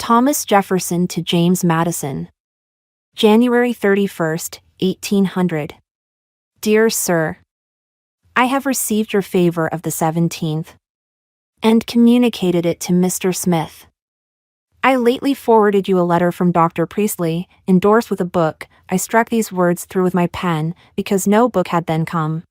Thomas Jefferson to James Madison. January 31st, 1800. Dear Sir, I have received your favor of the 17th and communicated it to Mr. Smith. I lately forwarded you a letter from Dr. Priestley, endorsed with a book. I struck these words through with my pen, because no book had then come.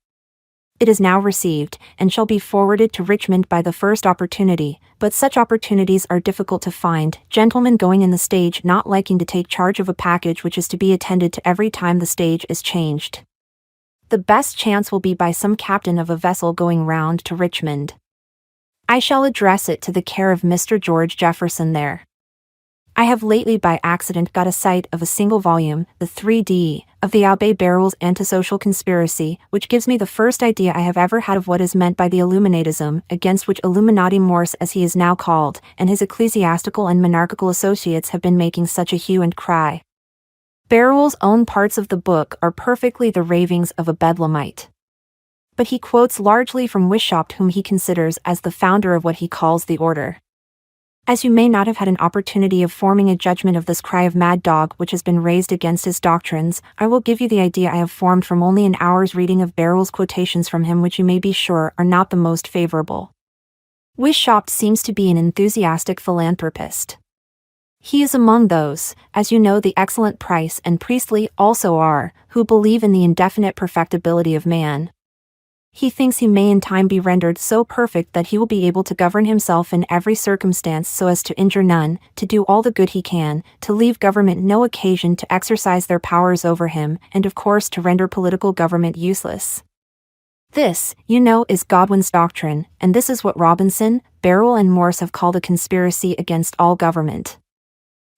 It is now received, and shall be forwarded to Richmond by the first opportunity, but such opportunities are difficult to find, gentlemen going in the stage not liking to take charge of a package which is to be attended to every time the stage is changed. The best chance will be by some captain of a vessel going round to Richmond. I shall address it to the care of Mr. George Jefferson there. I have lately by accident got a sight of a single volume, the 3d, of the Abbé Barruel's Antisocial conspiracy, which gives me the first idea I have ever had of what is meant by the Illuminatism, against which Illuminati Morse as he is now called, and his ecclesiastical and monarchical associates have been making such a hue and cry. Barruel's own parts of the book are perfectly the ravings of a Bedlamite. But he quotes largely from Wishaupt, whom he considers as the founder of what he calls the order. As you may not have had an opportunity of forming a judgment of this cry of mad dog which has been raised against his doctrines, I will give you the idea I have formed from only an hour's reading of Barruel's quotations from him, which you may be sure are not the most favourable. Wishaupt seems to be an enthusiastic philanthropist. He is among those, as you know, the excellent Price and Priestley also are, who believe in the indefinite perfectibility of man. He thinks he may in time be rendered so perfect that he will be able to govern himself in every circumstance so as to injure none, to do all the good he can, to leave government no occasion to exercise their powers over him, and of course to render political government useless. This, you know, is Godwin's doctrine, and this is what Robinson, Barruel and Morse have called a conspiracy against all government.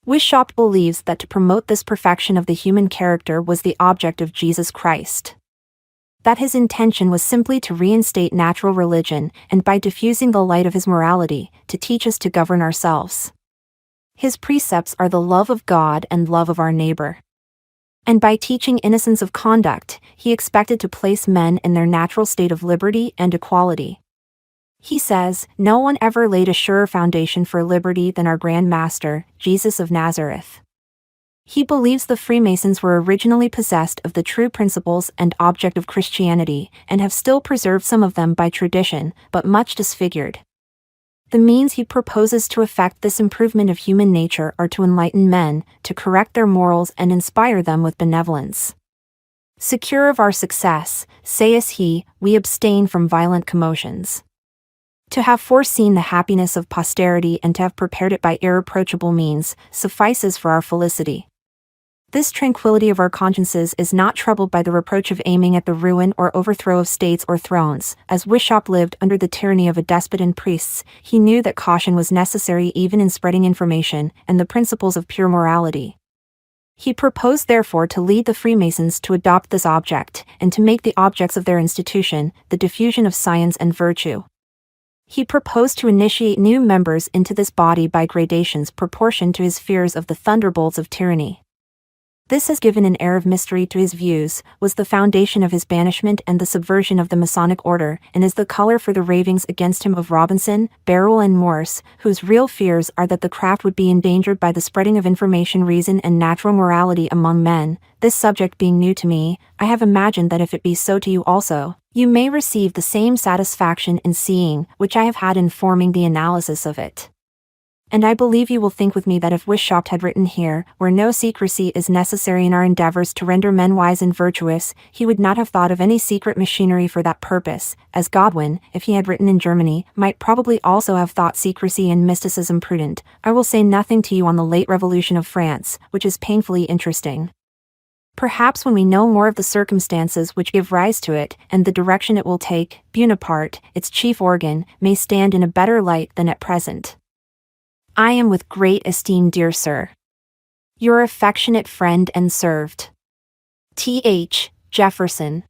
Wishaupt believes that to promote this perfection of the human character was the object of Jesus Christ. That his intention was simply to reinstate natural religion, and by diffusing the light of his morality, to teach us to govern ourselves. His precepts are the love of God and love of our neighbor. And by teaching innocence of conduct, he expected to place men in their natural state of liberty and equality. He says, no one ever laid a surer foundation for liberty than our Grand Master, Jesus of Nazareth. He believes the Freemasons were originally possessed of the true principles and object of Christianity, and have still preserved some of them by tradition, but much disfigured. The means he proposes to effect this improvement of human nature are to enlighten men, to correct their morals and inspire them with benevolence. Secure of our success, says he, we abstain from violent commotions. To have foreseen the happiness of posterity and to have prepared it by irreproachable means, suffices for our felicity. This tranquility of our consciences is not troubled by the reproach of aiming at the ruin or overthrow of states or thrones. As Wishaupt lived under the tyranny of a despot and priests, he knew that caution was necessary even in spreading information and the principles of pure morality. He proposed therefore to lead the Freemasons to adopt this object, and to make the objects of their institution the diffusion of science and virtue. He proposed to initiate new members into this body by gradations proportioned to his fears of the thunderbolts of tyranny. This has given an air of mystery to his views, was the foundation of his banishment and the subversion of the Masonic order, and is the color for the ravings against him of Robinson, Barruel and Morse, whose real fears are that the craft would be endangered by the spreading of information, reason and natural morality among men. This subject being new to me, I have imagined that if it be so to you also, you may receive the same satisfaction in seeing, which I have had in forming the analysis of it. And I believe you will think with me that if Wishaupt had written here, where no secrecy is necessary in our endeavors to render men wise and virtuous, he would not have thought of any secret machinery for that purpose, as Godwin, if he had written in Germany, might probably also have thought secrecy and mysticism prudent. I will say nothing to you on the late revolution of France, which is painfully interesting. Perhaps when we know more of the circumstances which give rise to it, and the direction it will take, Bonaparte, its chief organ, may stand in a better light than at present. I am with great esteem, dear sir, your affectionate friend and servant, Th. Jefferson.